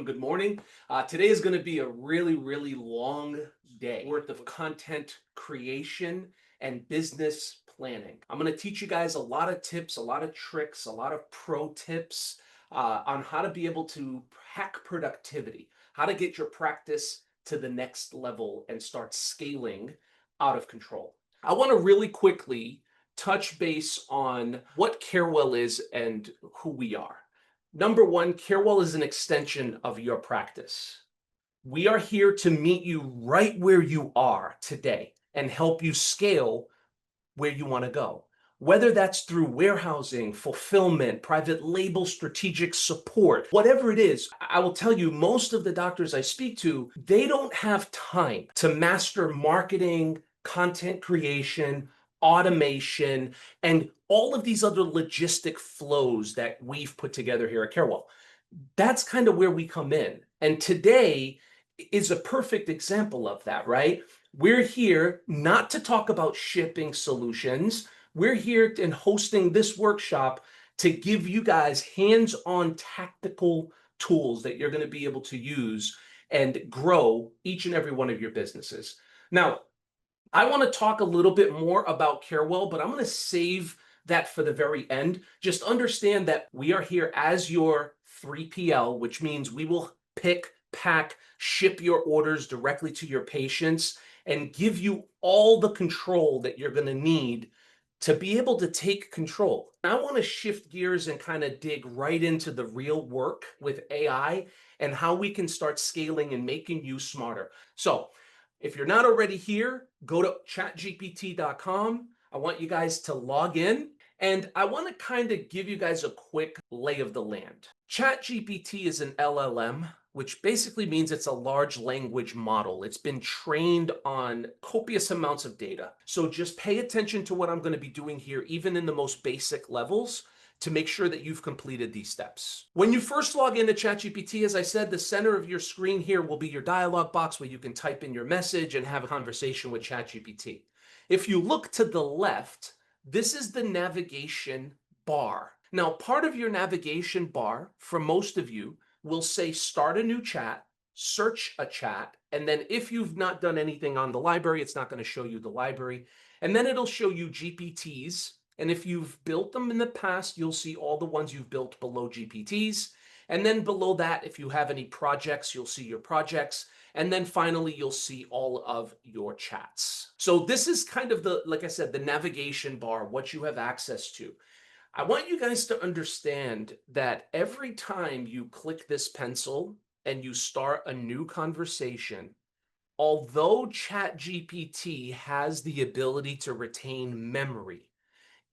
good morning. Today is going to be a really long day worth of content creation and business planning. I'm going to teach you guys a lot of tips, a lot of tricks, a lot of pro tips on how to be able to hack productivity, how to get your practice to the next level and start scaling out of control. I want to really quickly touch base on what Kaerwell is and who we are. Number one, Kaerwell is an extension of your practice. We are here to meet you right where you are today and help you scale where you want to go. Whether that's through warehousing, fulfillment, private label, strategic support, whatever it is, I will tell you, most of the doctors I speak to, they don't have time to master marketing, content creation, automation, and all of these other logistic flows that we've put together here at Kaerwell. That's kind of where we come in. And today is a perfect example of that, right? We're here not to talk about shipping solutions. We're here and hosting this workshop to give you guys hands-on tactical tools that you're going to be able to use and grow each and every one of your businesses. Now, I want to talk a little bit more about Kaerwell, but I'm going to save that for the very end. Just understand that we are here as your 3PL, which means we will pick, pack, ship your orders directly to your patients and give you all the control that you're going to need to be able to take control. I want to shift gears and kind of dig right into the real work with AI and how we can start scaling and making you smarter. So if you're not already here, go to chatgpt.com. I want you guys to log in, and I want to kind of give you guys a quick lay of the land. ChatGPT is an LLM, which basically means it's a large language model. It's been trained on copious amounts of data. So just pay attention to what I'm going to be doing here, even in the most basic levels, to make sure that you've completed these steps. When you first log into ChatGPT, as I said, the center of your screen here will be your dialog box where you can type in your message and have a conversation with ChatGPT. If you look to the left, this is the navigation bar. Now, part of your navigation bar, for most of you, will say start a new chat, search a chat, and then if you've not done anything on the library, it's not going to show you the library. And then it'll show you GPTs. And if you've built them in the past, you'll see all the ones you've built below GPTs. And then below that, if you have any projects, you'll see your projects. And then finally, you'll see all of your chats. So this is kind of the, like I said, the navigation bar, what you have access to. I want you guys to understand that every time you click this pencil and you start a new conversation, although ChatGPT has the ability to retain memory,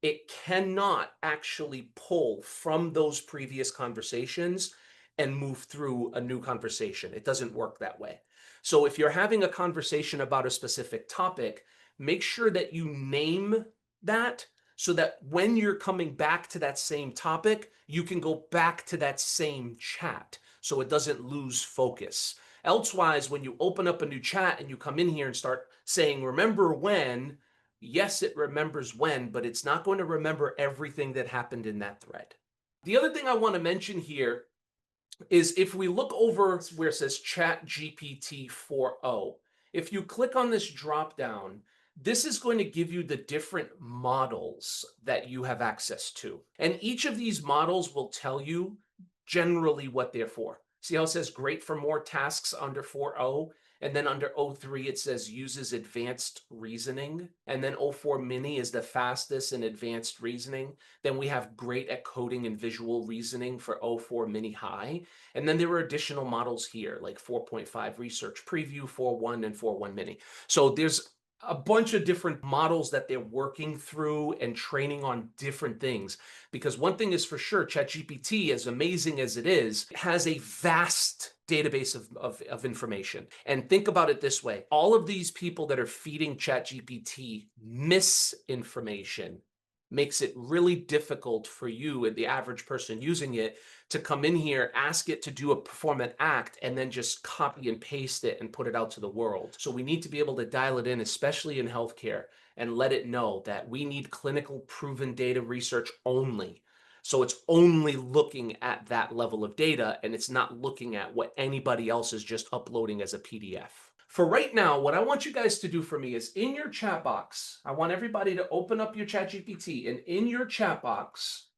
it cannot actually pull from those previous conversations and move through a new conversation. It doesn't work that way. So if you're having a conversation about a specific topic, make sure that you name that so that when you're coming back to that same topic, you can go back to that same chat so it doesn't lose focus. Elsewise, when you open up a new chat and you come in here and start saying, remember when, yes, it remembers when, but it's not going to remember everything that happened in that thread. The other thing I want to mention here is if we look over where it says ChatGPT 4.0, if you click on this drop down, this is going to give you the different models that you have access to. And each of these models will tell you generally what they're for. See how it says great for more tasks under 4.0? And then under 0.3, it says uses advanced reasoning. And then 0.4 mini is the fastest in advanced reasoning. Then we have great at coding and visual reasoning for 0.4 mini high. And then there are additional models here like 4.5 research preview, 4.1 and 4.1 mini. So there's a bunch of different models that they're working through and training on different things. Because one thing is for sure, ChatGPT, as amazing as it is, has a vast database of information. And think about it this way. All of these people that are feeding ChatGPT misinformation makes it really difficult for you, the average person using it, to come in here, ask it to do a perform an act, and then just copy and paste it and put it out to the world. So we need to be able to dial it in, especially in healthcare, and let it know that we need clinical proven data research only. So it's only looking at that level of data, and it's not looking at what anybody else is just uploading as a PDF. For right now, what I want you guys to do for me is in your chat box, I want everybody to open up your ChatGPT, and in your chat box,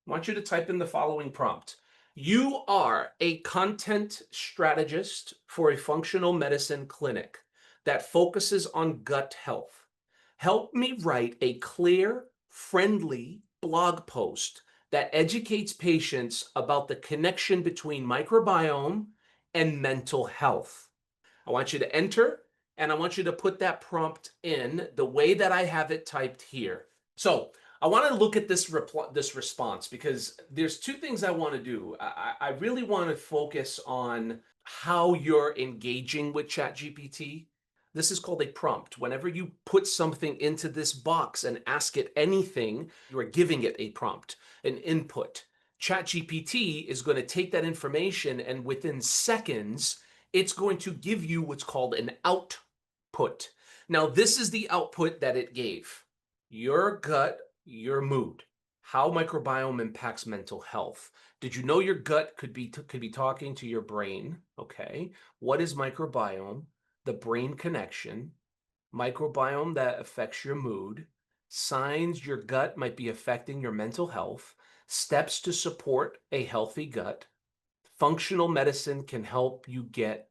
I want you to type in the following prompt. You are a content strategist for a functional medicine clinic that focuses on gut health. Help me write a clear, friendly blog post that educates patients about the connection between microbiome and mental health. I want you to enter, and I want you to put that prompt in the way that I have it typed here. So I want to look at this response, because there's two things I want to do. I really want to focus on how you're engaging with ChatGPT. This is called a prompt. Whenever you put something into this box and ask it anything, you are giving it a prompt, an input. ChatGPT is going to take that information, and within seconds, it's going to give you what's called an output. Now, this is the output that it gave. Your gut, your mood, how microbiome impacts mental health. Did you know your gut could be talking to your brain? Okay. What is microbiome? The brain connection. Microbiome that affects your mood. Signs your gut might be affecting your mental health. Steps to support a healthy gut. Functional medicine can help you get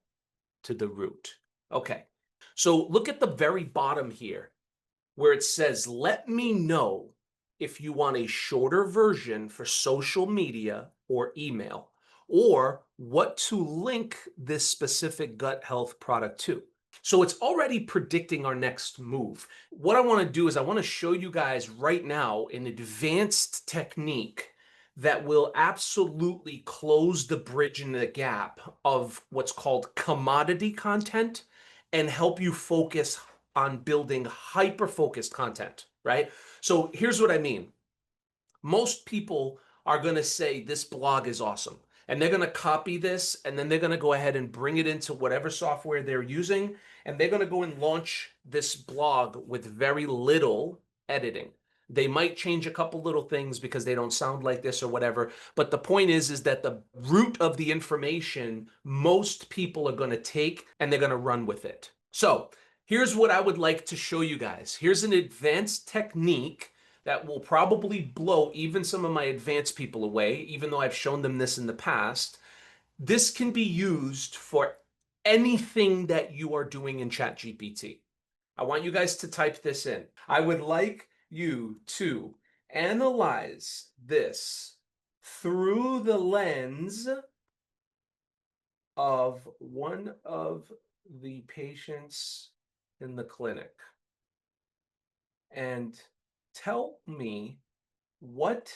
to the root. Okay. So look at the very bottom here, where it says, let me know if you want a shorter version for social media or email, or what to link this specific gut health product to. So it's already predicting our next move. What I want to do is I want to show you guys right now an advanced technique that will absolutely close the bridge and the gap of what's called commodity content and help you focus on building hyper-focused content, right? So here's what I mean. Most people are going to say this blog is awesome, and they're going to copy this, and then they're going to go ahead and bring it into whatever software they're using, and they're going to go and launch this blog with very little editing. They might change a couple little things because they don't sound like this or whatever, but the point is that the root of the information, most people are going to take and they're going to run with it. So here's what I would like to show you guys. Here's an advanced technique that will probably blow even some of my advanced people away, even though I've shown them this in the past. This can be used for anything that you are doing in ChatGPT. I want you guys to type this in. I would like you to analyze this through the lens of one of the patients in the clinic, and tell me what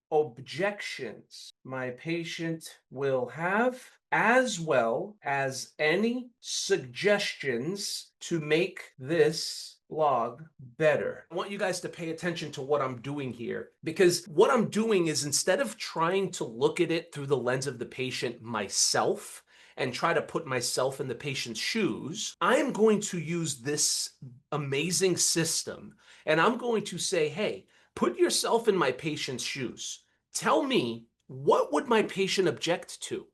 objections my patient will have, as well as any suggestions to make this blog better. I want you guys to pay attention to what I'm doing here, because what I'm doing is, instead of trying to look at it through the lens of the patient myself and try to put myself in the patient's shoes, I'm going to use this amazing system, and I'm going to say, hey, put yourself in my patient's shoes. Tell me, what would my patient object to?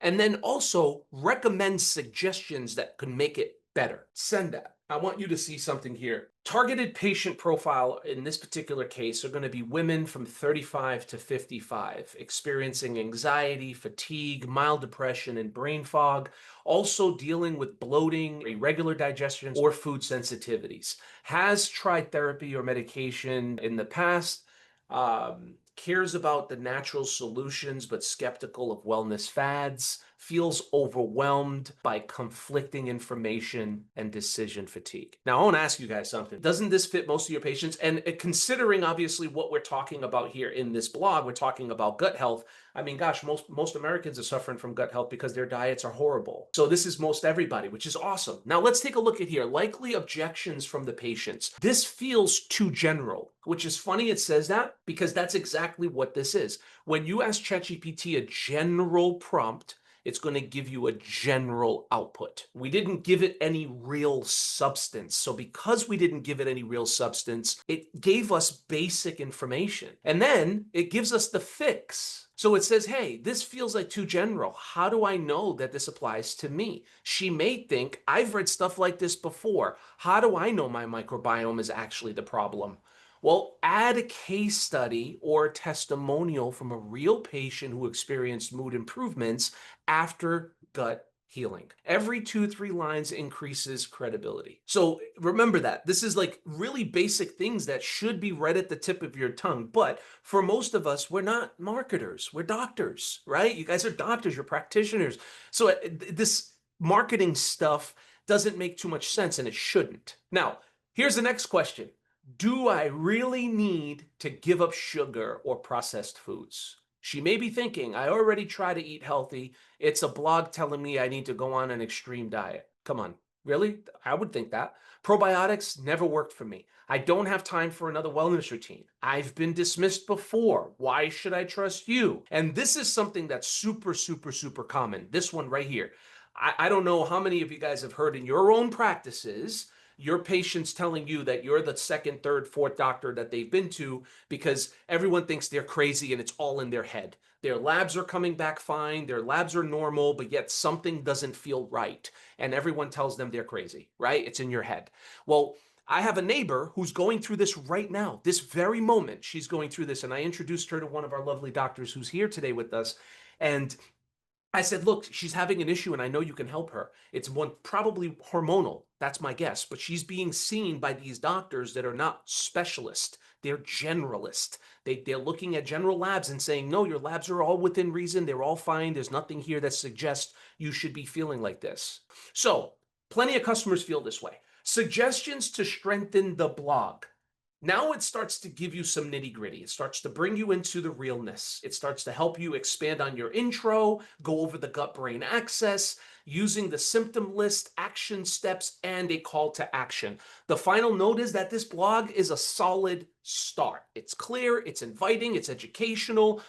And then also recommend suggestions that could make it better. Send that. I want you to see something here. Targeted patient profile in this particular case are going to be women from 35 to 55, experiencing anxiety, fatigue, mild depression, and brain fog, also dealing with bloating, irregular digestion, or food sensitivities. Has tried therapy or medication in the past, cares about the natural solutions but skeptical of wellness fads, feels overwhelmed by conflicting information and decision fatigue. Now, I want to ask you guys something. Doesn't this fit most of your patients? And considering obviously what we're talking about here in this blog, we're talking about gut health. I mean, gosh, most Americans are suffering from gut health because their diets are horrible. So this is most everybody, which is awesome. Now let's take a look at here. Likely objections from the patients. This feels too general, which is funny it says that, because that's exactly what this is. When you ask ChatGPT a general prompt, It's going to give you a general output. We didn't give it any real substance. So because we didn't give it any real substance, it gave us basic information. And then it gives us the fix. So it says, hey, this feels like too general. How do I know that this applies to me? She may think, I've read stuff like this before. How do I know my microbiome is actually the problem? Well, add a case study or a testimonial from a real patient who experienced mood improvements after gut healing. Every 2-3 lines increases credibility. So remember that. This is like really basic things that should be right at the tip of your tongue. But for most of us, we're not marketers. We're doctors, right? You guys are doctors, you're practitioners. So this marketing stuff doesn't make too much sense, and it shouldn't. Now, here's the next question. Do I really need to give up sugar or processed foods? She may be thinking, I already try to eat healthy. It's a blog telling me I need to go on an extreme diet. Come on, really? I would think that. Probiotics never worked for me. I don't have time for another wellness routine. I've been dismissed before. Why should I trust you? And this is something that's super, super, super common. This one right here. I don't know how many of you guys have heard in your own practices your patients telling you that you're the second, third, fourth doctor that they've been to because everyone thinks they're crazy and it's all in their head. Their labs are coming back fine, their labs are normal, but yet something doesn't feel right. And everyone tells them they're crazy, right? It's in your head. Well, I have a neighbor who's going through this right now, this very moment. She's going through this, and I introduced her to one of our lovely doctors who's here today with us. And I said, look, she's having an issue and I know you can help her. It's one probably hormonal. That's my guess. But she's being seen by these doctors that are not specialists. They're generalist. They're looking at general labs and saying, no, your labs are all within reason. They're all fine. There's nothing here that suggests you should be feeling like this. So plenty of customers feel this way. Suggestions to strengthen the blog. Now it starts to give you some nitty gritty. It starts to bring you into the realness. It starts to help you expand on your intro, go over the gut-brain axis, using the symptom list, action steps, and a call to action. The final note is that this blog is a solid start. It's clear, it's inviting, it's educational,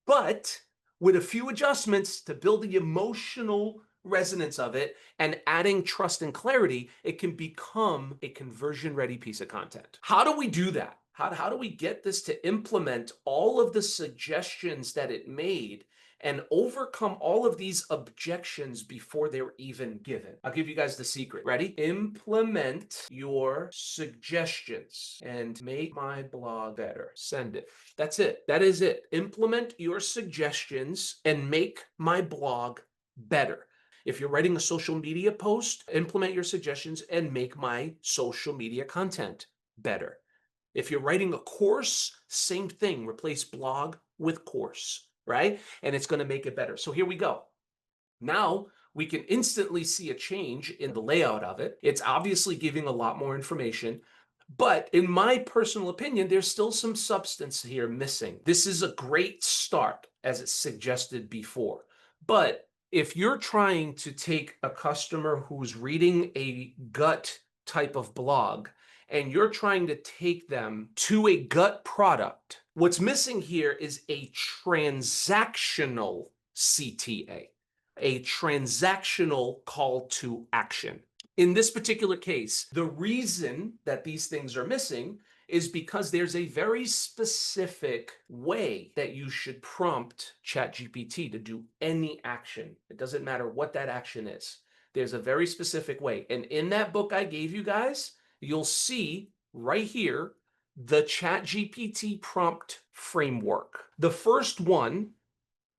but with a few adjustments to build the emotional resonance of it and adding trust and clarity, it can become a conversion-ready piece of content. How do we do that? How do we get this to implement all of the suggestions that it made and overcome all of these objections before they were even given? I'll give you guys the secret. Ready? Implement your suggestions and make my blog better. Send it. That's it. That is it. Implement your suggestions and make my blog better. If you're writing a social media post, implement your suggestions and make my social media content better. If you're writing a course, same thing, replace blog with course, right? And it's going to make it better. So here we go. Now we can instantly see a change in the layout of it. It's obviously giving a lot more information, but in my personal opinion, there's still some substance here missing. This is a great start, as it's suggested before, but if you're trying to take a customer who's reading a gut type of blog and you're trying to take them to a gut product, what's missing here is a transactional CTA, a transactional call to action. In this particular case, the reason that these things are missing is because there's a very specific way that you should prompt ChatGPT to do any action. It doesn't matter what that action is. There's a very specific way. And in that book I gave you guys, you'll see right here the ChatGPT prompt framework. The first one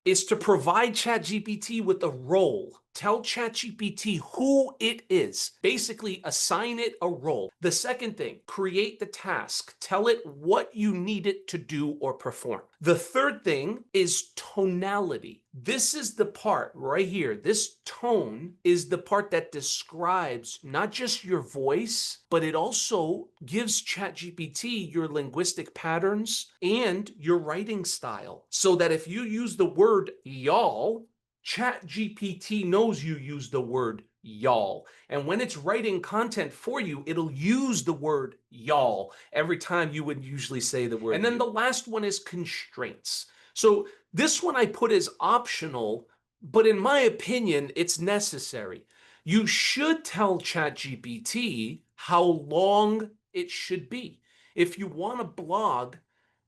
is to provide ChatGPT with a role. Tell ChatGPT who it is. Basically, assign it a role. The second thing, create the task. Tell it what you need it to do or perform. The third thing is tonality. This is the part right here. This tone is the part that describes not just your voice, but it also gives ChatGPT your linguistic patterns and your writing style. So that if you use the word y'all, ChatGPT knows you use the word y'all. And when it's writing content for you, it'll use the word y'all every time you would usually say the word. And then the last one is constraints. So this one I put as optional, But in my opinion, it's necessary. You should tell ChatGPT how long it should be. If you want a blog,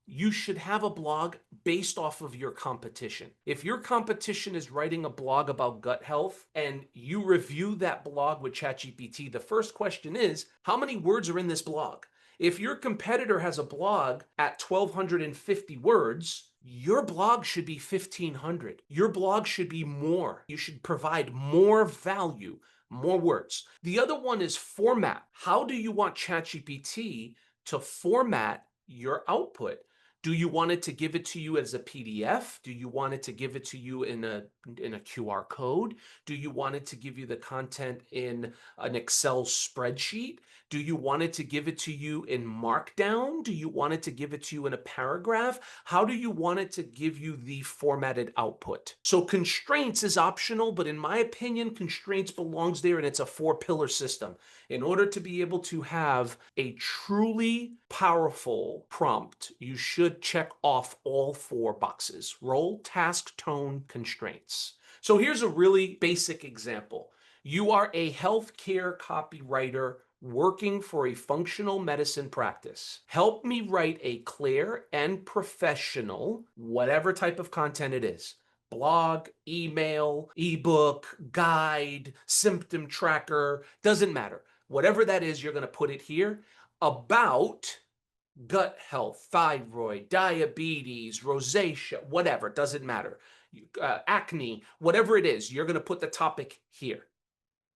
you should have a blog based off of your competition. If your competition is writing a blog about gut health and you review that blog with ChatGPT, the first question is, how many words are in this blog? If your competitor has a blog at 1,250 words, your blog should be 1,500. Your blog should be more. You should provide more value, more words. The other one is format. How do you want ChatGPT to format your output? Do you want it to give it to you as a PDF? Do you want it to give it to you in a QR code? Do you want it to give you the content in an Excel spreadsheet? Do you want it to give it to you in Markdown? Do you want it to give it to you in a paragraph? How do you want it to give you the formatted output? So constraints is optional, but in my opinion, constraints belongs there, and it's a 4-pillar system. In order to be able to have a truly powerful prompt, you should check off all 4 boxes: role, task, tone, constraints. So here's a really basic example. You are a healthcare copywriter working for a functional medicine practice. Help me write a clear and professional, whatever type of content it is: blog, email, ebook, guide, symptom tracker, doesn't matter. Whatever that is, you're going to put it here about gut health, thyroid, diabetes, rosacea, whatever, doesn't matter. Acne, whatever it is, you're going to put the topic here,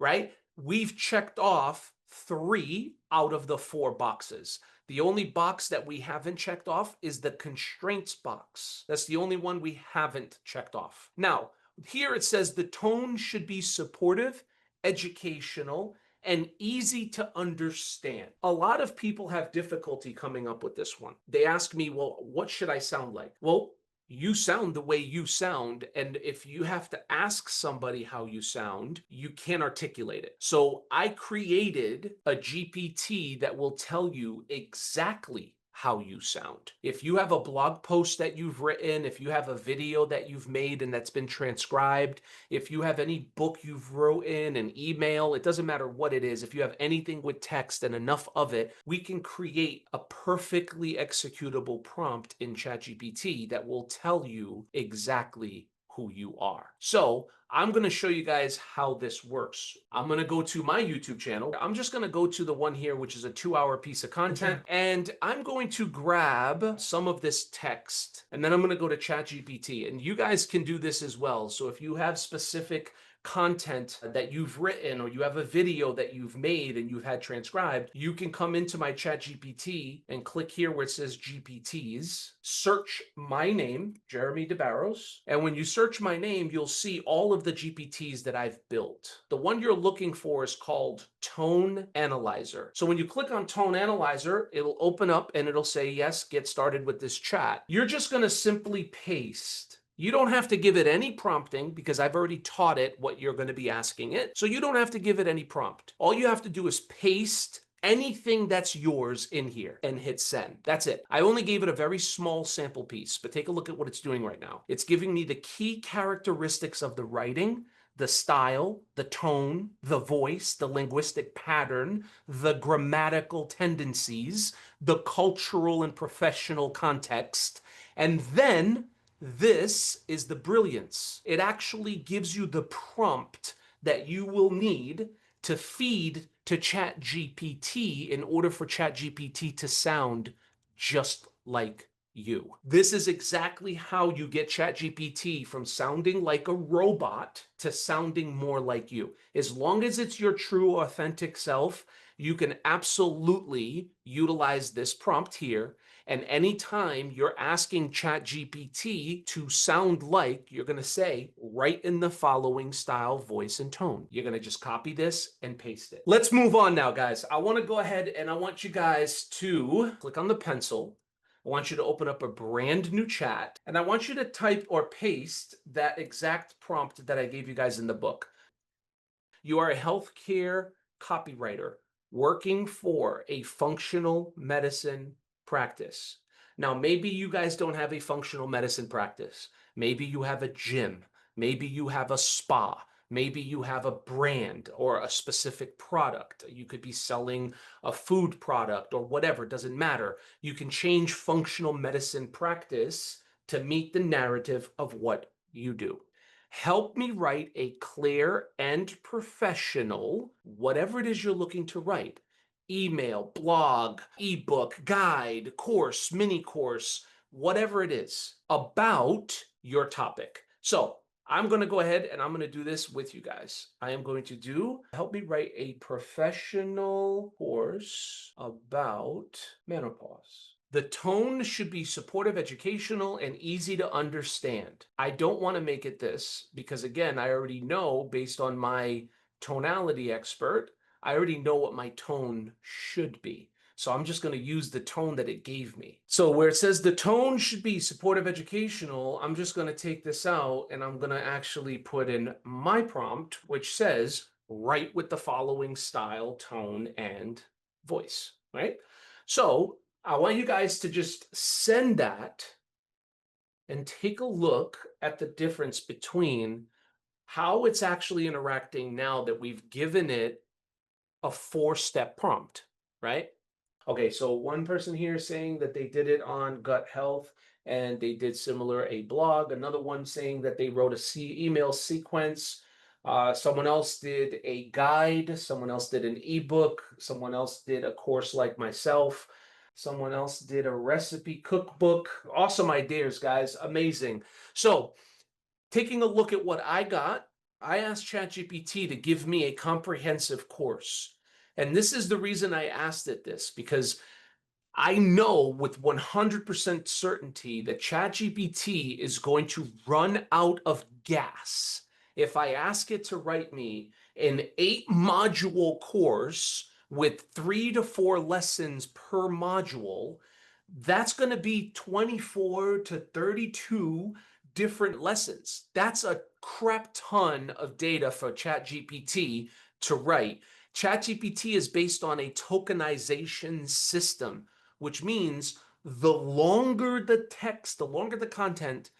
right? We've checked off 3 out of the 4 boxes. The only box that we haven't checked off is the constraints box. That's the only one we haven't checked off. Now, here it says the tone should be supportive, educational, and easy to understand. A lot of people have difficulty coming up with this one. They ask me, well, what should I sound like? Well, you sound the way you sound, and if you have to ask somebody how you sound, you can't articulate it. So I created a GPT that will tell you exactly how you sound. If you have a blog post that you've written, if you have a video that you've made and that's been transcribed, if you have any book you've written, an email, it doesn't matter what it is. If you have anything with text and enough of it, we can create a perfectly executable prompt in ChatGPT that will tell you exactly who you are. So I'm going to show you guys how this works. I'm going to go to my YouTube channel. I'm just going to go to the one here, which is a 2-hour piece of content. And I'm going to grab some of this text, and then I'm going to go to ChatGPT. And you guys can do this as well. So if you have specific content that you've written, or you have a video that you've made and you've had transcribed, you can come into my ChatGPT and click here where it says GPTs, search my name, Jeremy DeBarros. And when you search my name, you'll see all of the GPTs that I've built. The one you're looking for is called Tone Analyzer. So when you click on Tone Analyzer, it'll open up and it'll say, yes, get started with this chat. You're just going to simply paste. You don't have to give it any prompting because I've already taught it what you're going to be asking it. So you don't have to give it any prompt. All you have to do is paste anything that's yours in here and hit send. That's it. I only gave it a very small sample piece, but take a look at what it's doing right now. It's giving me the key characteristics of the writing, the style, the tone, the voice, the linguistic pattern, the grammatical tendencies, the cultural and professional context, and then this is the brilliance. It actually gives you the prompt that you will need to feed to ChatGPT in order for ChatGPT to sound just like you. This is exactly how you get ChatGPT from sounding like a robot to sounding more like you. As long as it's your true, authentic self, you can absolutely utilize this prompt here. And anytime you're asking ChatGPT to sound like, you're going to say, write in the following style, voice, and tone. You're going to just copy this and paste it. Let's move on now, guys. I want to go ahead and I want you guys to click on the pencil. I want you to open up a brand new chat, and I want you to type or paste that exact prompt that I gave you guys in the book. You are a healthcare copywriter working for a functional medicine practice. Now, maybe you guys don't have a functional medicine practice. Maybe you have a gym. Maybe you have a spa. Maybe you have a brand or a specific product. You could be selling a food product or whatever, it doesn't matter. You can change functional medicine practice to meet the narrative of what you do. Help me write a clear and professional, whatever it is you're looking to write. Email, blog, ebook, guide, course, mini course, whatever it is about your topic. So I'm going to go ahead and I'm going to do this with you guys. I am going to help me write a professional course about menopause. The tone should be supportive, educational, and easy to understand. I don't want to make it this because, again, I already know based on my tonality expert, I already know what my tone should be. So I'm just going to use the tone that it gave me. So where it says the tone should be supportive, educational, I'm just going to take this out and I'm going to actually put in my prompt, which says write with the following style, tone, and voice, right? So I want you guys to just send that and take a look at the difference between how it's actually interacting now that we've given it a 4-step prompt, right? Okay, so one person here is saying that they did it on gut health and they did similar a blog. Another one saying that they wrote a email sequence. Someone else did a guide. Someone else did an ebook. Someone else did a course like myself. Someone else did a recipe cookbook. Awesome ideas, guys. Amazing. So taking a look at what I got, I asked ChatGPT to give me a comprehensive course. And this is the reason I asked it this, because I know with 100% certainty that ChatGPT is going to run out of gas if I ask it to write me an 8-module course with 3 to 4 lessons per module. That's going to be 24 to 32 different lessons. That's a crap ton of data for ChatGPT to write. ChatGPT is based on a tokenization system, which means the longer the text, the longer the content,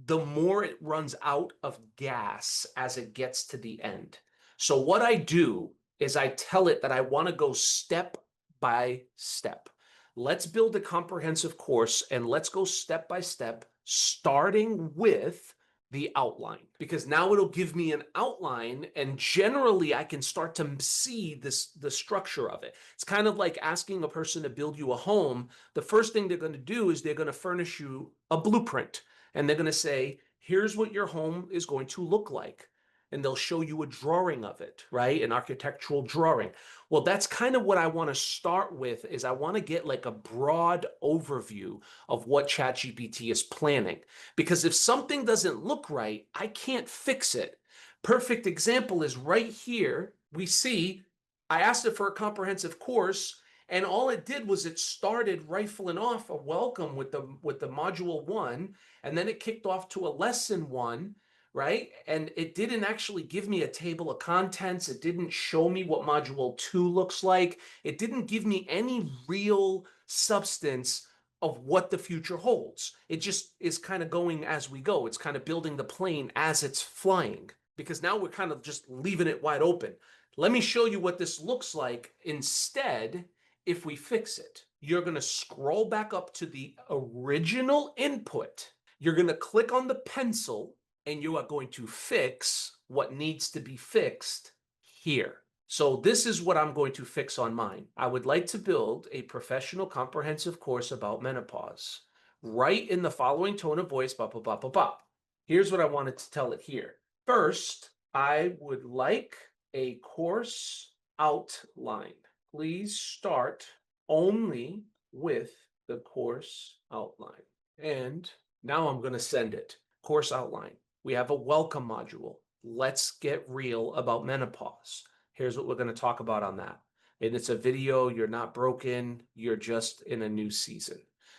the more it runs out of gas as it gets to the end. So what I do is I tell it that I want to go step by step. Let's build a comprehensive course and let's go step by step, starting with the outline, because now it'll give me an outline and generally I can start to see the structure of it. It's kind of like asking a person to build you a home. The first thing they're going to do is they're going to furnish you a blueprint and they're going to say, here's what your home is going to look like. And they'll show you a drawing of it, right? An architectural drawing. Well, that's kind of what I want to start with, is I want to get like a broad overview of what ChatGPT is planning. Because if something doesn't look right, I can't fix it. Perfect example is right here. We see I asked it for a comprehensive course, and all it did was it started rifling off a welcome with the module 1, and then it kicked off to a lesson 1. Right? And it didn't actually give me a table of contents. It didn't show me what module 2 looks like. It didn't give me any real substance of what the future holds. It just is kind of going as we go. It's kind of building the plane as it's flying, because now we're kind of just leaving it wide open. Let me show you what this looks like instead if we fix it. You're going to scroll back up to the original input. You're going to click on the pencil and you are going to fix what needs to be fixed here. So this is what I'm going to fix on mine. I would like to build a professional comprehensive course about menopause. Write in the following tone of voice, blah, blah, blah, blah, blah. Here's what I wanted to tell it here. First, I would like a course outline. Please start only with the course outline. And now I'm going to send it. Course outline. We have a welcome module. Let's get real about menopause. Here's what we're going to talk about on that. And it's a video. You're not broken. You're just in a new season.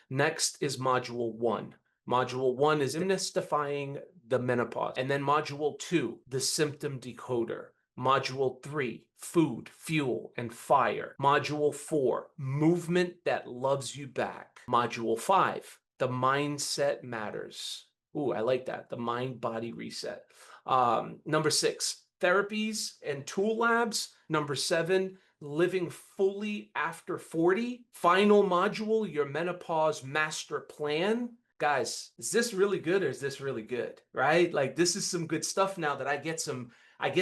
Next is module 1. Module 1 is demystifying the menopause. And then module 2, the symptom decoder. Module 3, food, fuel, and fire. Module 4, movement that loves you back. Module 5, the mindset matters. Ooh, I like that. The mind-body reset. Number 6, therapies and tool labs. Number 7, living fully after 40. Final module, your menopause master plan. Guys, is this really good or is this really good? Right? Like, this is some good stuff now that I get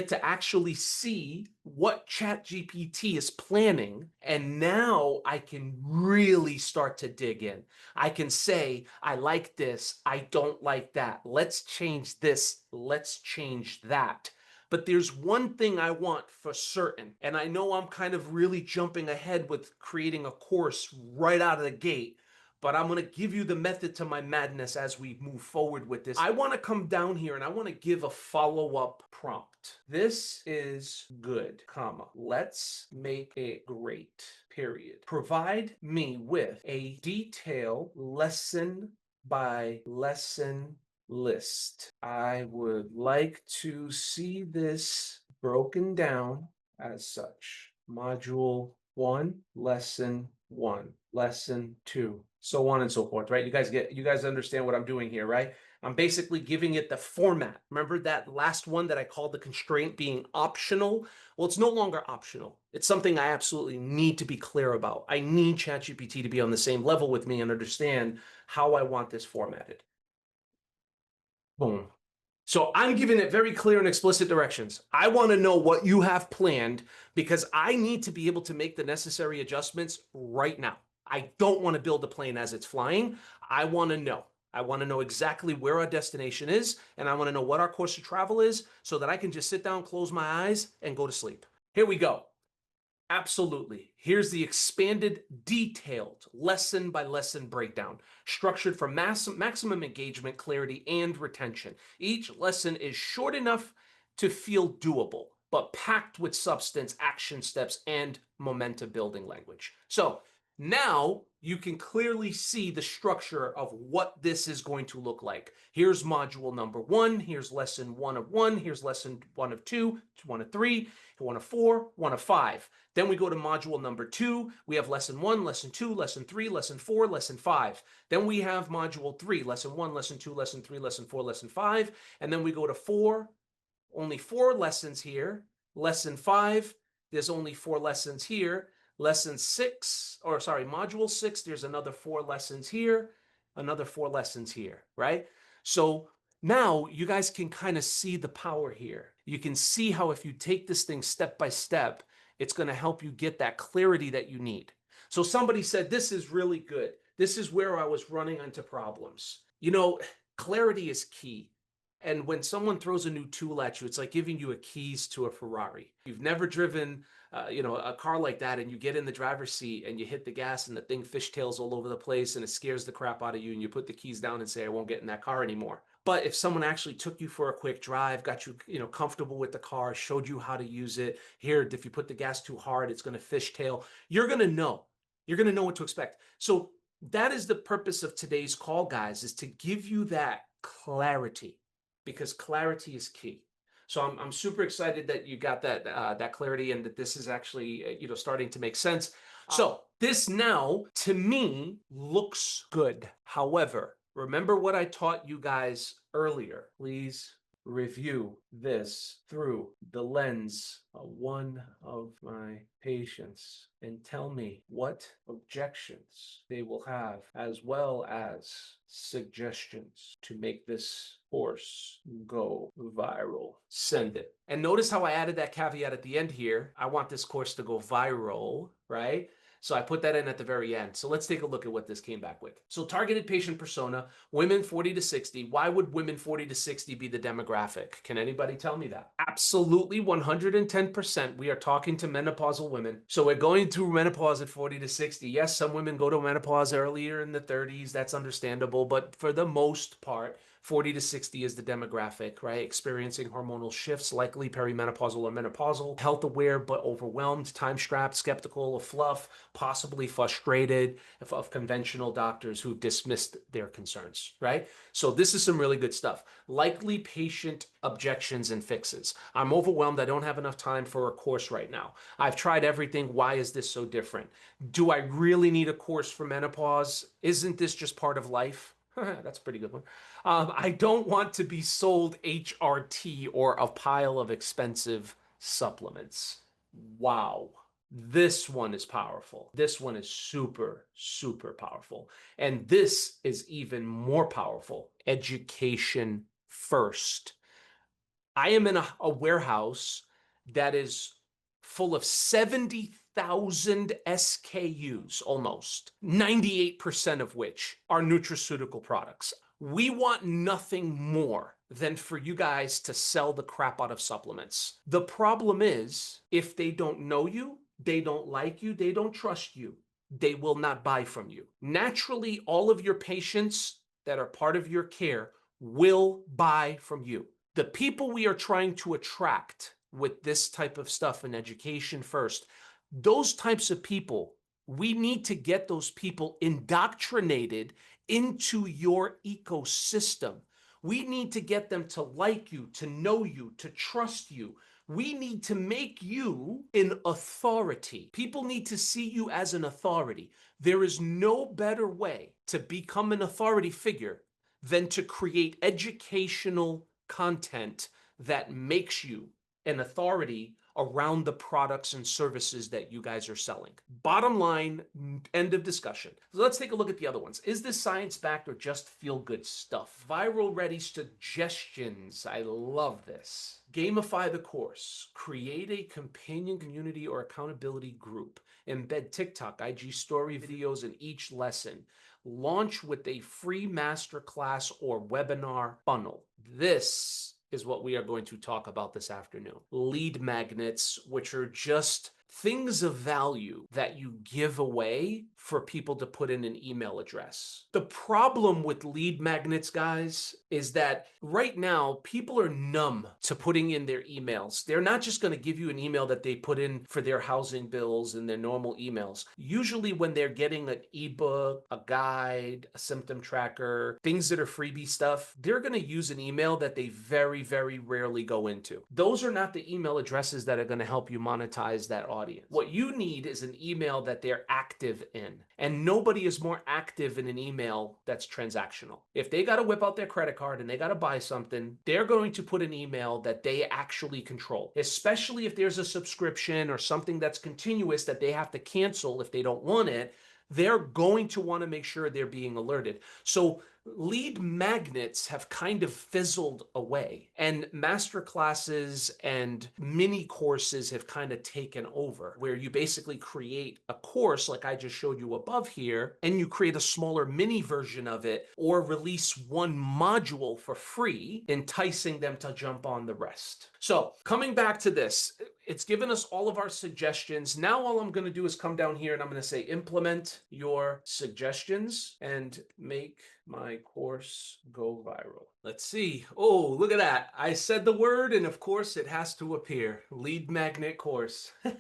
to actually see what ChatGPT is planning, and now I can really start to dig in. I can say, I like this, I don't like that. Let's change this, let's change that. But there's one thing I want for certain, and I know I'm kind of really jumping ahead with creating a course right out of the gate, but I'm going to give you the method to my madness as we move forward with this. I want to come down here and I want to give a follow-up prompt. This is good, comma. Let's make it great, period. Provide me with a detailed lesson by lesson list. I would like to see this broken down as such. Module 1, lesson 1, lesson 2, so on and so forth, right? You guys understand what I'm doing here, right? I'm basically giving it the format. Remember that last one that I called the constraint being optional? Well, it's no longer optional. It's something I absolutely need to be clear about. I need ChatGPT to be on the same level with me and understand how I want this formatted. Boom. So I'm giving it very clear and explicit directions. I want to know what you have planned because I need to be able to make the necessary adjustments right now. I don't want to build a plane as it's flying. I want to know. I want to know exactly where our destination is, and I want to know what our course of travel is so that I can just sit down, close my eyes, and go to sleep. Here we go. Absolutely. Here's the expanded, detailed lesson by lesson breakdown, structured for maximum engagement, clarity, and retention. Each lesson is short enough to feel doable, but packed with substance, action steps, and momentum building language. So now you can clearly see the structure of what this is going to look like. Here's module number 1. Here's lesson 1 of 1. Here's lesson 1 of 2, 1 of 3, 1 of 4, 1 of 5. Then we go to module number 2. We have lesson 1, lesson 2, lesson 3, lesson 4, lesson 5. Then we have module 3, lesson 1, lesson 2, lesson 3, lesson 4, lesson 5. And then we go to 4, only 4 lessons here. Lesson 5, there's only 4 lessons here. Lesson 6, or sorry, module 6, there's another 4 lessons here, another 4 lessons here, right? So now you guys can kind of see the power here. You can see how if you take this thing step by step, it's going to help you get that clarity that you need. So somebody said, this is really good. This is where I was running into problems. You know, clarity is key. And when someone throws a new tool at you, it's like giving you a keys to a Ferrari. You've never driven, a car like that, and you get in the driver's seat and you hit the gas and the thing fishtails all over the place and it scares the crap out of you, and you put the keys down and say, I won't get in that car anymore. But if someone actually took you for a quick drive, got you, comfortable with the car, showed you how to use it, here, if you put the gas too hard, it's going to fishtail, you're going to know. You're going to know what to expect. So that is the purpose of today's call, guys, is to give you that clarity, because clarity is key. So I'm super excited that you got that clarity and that this is actually starting to make sense. So this now to me looks good. However, remember what I taught you guys earlier. Please review this through the lens of one of my patients and tell me what objections they will have, as well as suggestions to make this course go viral. Send it. And notice how I added that caveat at the end here. I want this course to go viral, right? So I put that in at the very end. So let's take a look at what this came back with. So targeted patient persona, women 40 to 60. Why would women 40 to 60 be the demographic? Can anybody tell me that? Absolutely 110%. We are talking to menopausal women. So we're going through menopause at 40 to 60. Yes, some women go to menopause earlier in the 30s. That's understandable. But for the most part, 40 to 60 is the demographic, right? Experiencing hormonal shifts, likely perimenopausal or menopausal, health aware but overwhelmed, time-strapped, skeptical of fluff, possibly frustrated of conventional doctors who've dismissed their concerns, right? So this is some really good stuff. Likely patient objections and fixes. I'm overwhelmed. I don't have enough time for a course right now. I've tried everything. Why is this so different? Do I really need a course for menopause? Isn't this just part of life? That's a pretty good one. I don't want to be sold HRT or a pile of expensive supplements. Wow. This one is powerful. This one is super, super powerful. And this is even more powerful. Education first. I am in a warehouse that is full of 70,000 SKUs, almost 98% of which are nutraceutical products. We want nothing more than for you guys to sell the crap out of supplements. The problem is, if they don't know you, they don't like you, they don't trust you, they will not buy from you. Naturally, all of your patients that are part of your care will buy from you. The people we are trying to attract with this type of stuff in education first, those types of people, we need to get those people indoctrinated into your ecosystem. We need to get them to like you, to know you, to trust you. We need to make you an authority. People need to see you as an authority. There is no better way to become an authority figure than to create educational content that makes you an authority around the products and services that you guys are selling. Bottom line, end of discussion. So let's take a look at the other ones. Is this science-backed or just feel-good stuff? Viral-ready suggestions. I love this. Gamify the course. Create a companion community or accountability group. Embed TikTok, IG story videos in each lesson. Launch with a free masterclass or webinar funnel. This is what we are going to talk about this afternoon. Lead magnets, which are just things of value that you give away for people to put in an email address. The problem with lead magnets, guys, is that right now people are numb to putting in their emails. They're not just going to give you an email that they put in for their housing bills and their normal emails. Usually when they're getting an ebook, a guide, a symptom tracker, things that are freebie stuff, they're going to use an email that they very, very rarely go into. Those are not the email addresses that are going to help you monetize that audience. What you need is an email that they're active in. And nobody is more active in an email that's transactional. If they got to whip out their credit card and they got to buy something, they're going to put an email that they actually control, especially if there's a subscription or something that's continuous that they have to cancel if they don't want it. They're going to want to make sure they're being alerted. So lead magnets have kind of fizzled away, and master classes and mini courses have kind of taken over, where you basically create a course like I just showed you above here, and you create a smaller mini version of it or release one module for free, enticing them to jump on the rest. So coming back to this, it's given us all of our suggestions. Now all I'm going to do is come down here and I'm going to say implement your suggestions and make my course go viral. Let's see. Oh, look at that. I said the word and of course it has to appear. Lead magnet course. All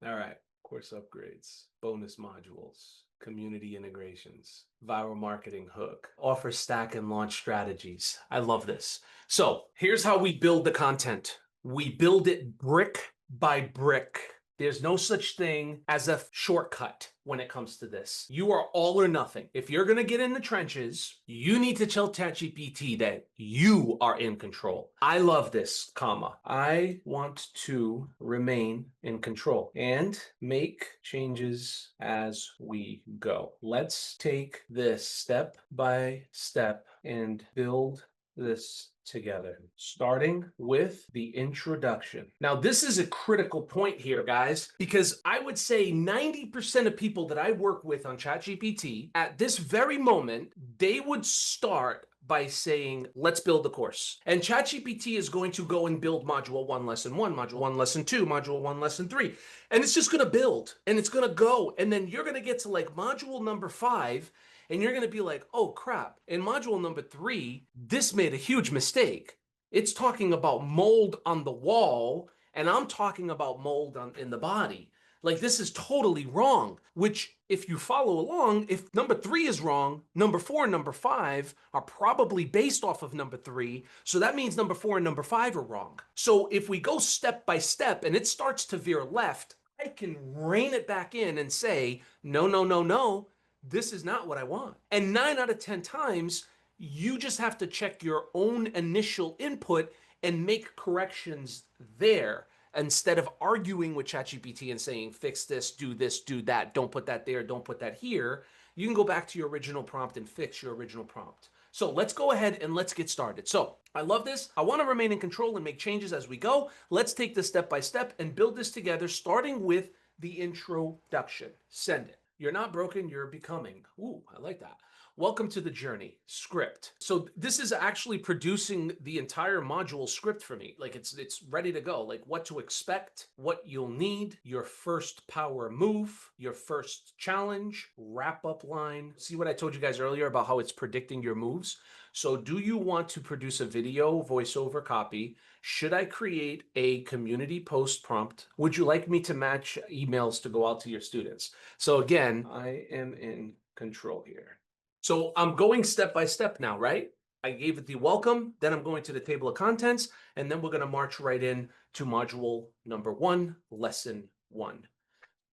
right. Course upgrades, bonus modules, community integrations, viral marketing hook, offer stack and launch strategies. I love this. So here's how we build the content. We build it brick by brick. There's no such thing as a shortcut when it comes to this. You are all or nothing. If you're going to get in the trenches, you need to tell ChatGPT that you are in control. I love this, comma. I want to remain in control and make changes as we go. Let's take this step by step and build this together, starting with the introduction. Now, this is a critical point here, guys, because I would say 90% of people that I work with on ChatGPT, at this very moment, they would start by saying, let's build the course. And ChatGPT is going to go and build module 1, lesson 1, module 1, lesson 2, module 1, lesson 3. And it's just going to build and it's going to go. And then you're going to get to like module number 5. And you're going to be like, oh crap, in module number 3, this made a huge mistake. It's talking about mold on the wall, and I'm talking about mold in the body. Like, this is totally wrong, which if you follow along, if number 3 is wrong, number 4 and number 5 are probably based off of number 3. So that means number 4 and number 5 are wrong. So if we go step by step and it starts to veer left, I can rein it back in and say, no, no, no, no. this is not what I want. And 9 out of 10 times, you just have to check your own initial input and make corrections there instead of arguing with ChatGPT and saying, fix this, do that, don't put that there, don't put that here. You can go back to your original prompt and fix your original prompt. So let's go ahead and let's get started. So I love this. I want to remain in control and make changes as we go. Let's take this step by step and build this together, starting with the introduction. Send it. You're not broken, you're becoming. Ooh, I like that. Welcome to the journey. Script. So this is actually producing the entire module script for me. Like it's ready to go. Like what to expect, what you'll need, your first power move, your first challenge, wrap up line. See what I told you guys earlier about how it's predicting your moves? So do you want to produce a video, voiceover, copy? Should I create a community post prompt? Would you like me to match emails to go out to your students? So again, I am in control here. So I'm going step by step now, right? I gave it the welcome, then I'm going to the table of contents, and then we're going to march right in to module number 1, lesson 1.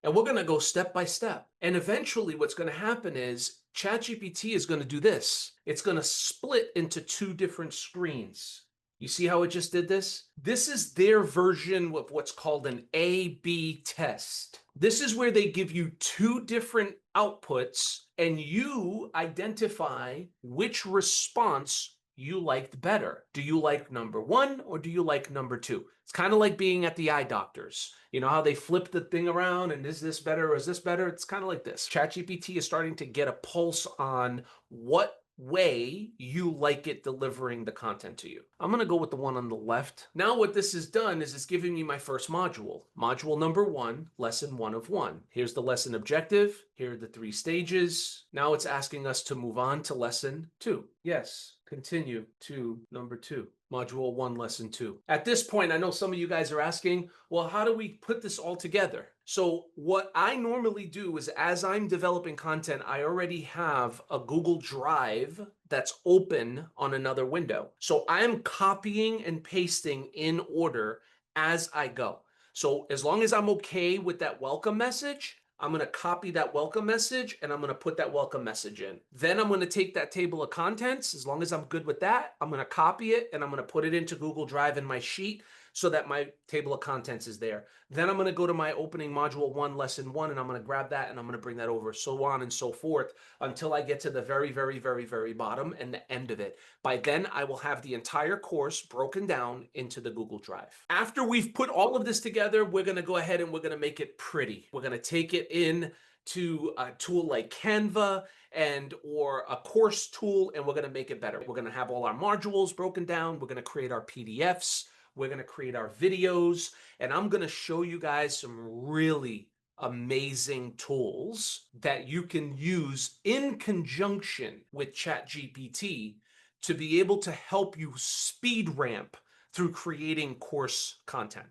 And we're going to go step by step. And eventually what's going to happen is ChatGPT is going to do this. It's going to split into 2 different screens. You see how it just did this? This is their version of what's called an A/B test. This is where they give you 2 different outputs and you identify which response you liked better. Do you like number 1 or do you like number 2? It's kind of like being at the eye doctors. You know how they flip the thing around and is this better or is this better? It's kind of like this. ChatGPT is starting to get a pulse on what way you like it delivering the content to you. I'm going to go with the one on the left. Now what this has done is it's giving me my first module. Module number 1, lesson 1 of 1. Here's the lesson objective. Here are the 3 stages. Now it's asking us to move on to lesson 2. Yes, continue to number 2. Module 1, lesson 2. At this point, I know some of you guys are asking, well, how do we put this all together? So what I normally do is as I'm developing content, I already have a Google Drive that's open on another window. So I'm copying and pasting in order as I go. So as long as I'm okay with that welcome message, I'm going to copy that welcome message and I'm going to put that welcome message in. Then I'm going to take that table of contents. As long as I'm good with that, I'm going to copy it and I'm going to put it into Google Drive in my sheet so that my table of contents is there. Then I'm going to go to my opening module 1, lesson 1, and I'm going to grab that and I'm going to bring that over, so on and so forth until I get to the very, very, very, very bottom and the end of it. By then, I will have the entire course broken down into the Google Drive. After we've put all of this together, we're going to go ahead and we're going to make it pretty. We're going to take it in to a tool like Canva or a course tool, and we're going to make it better. We're going to have all our modules broken down. We're going to create our PDFs. We're going to create our videos, and I'm going to show you guys some really amazing tools that you can use in conjunction with ChatGPT to be able to help you speed ramp through creating course content.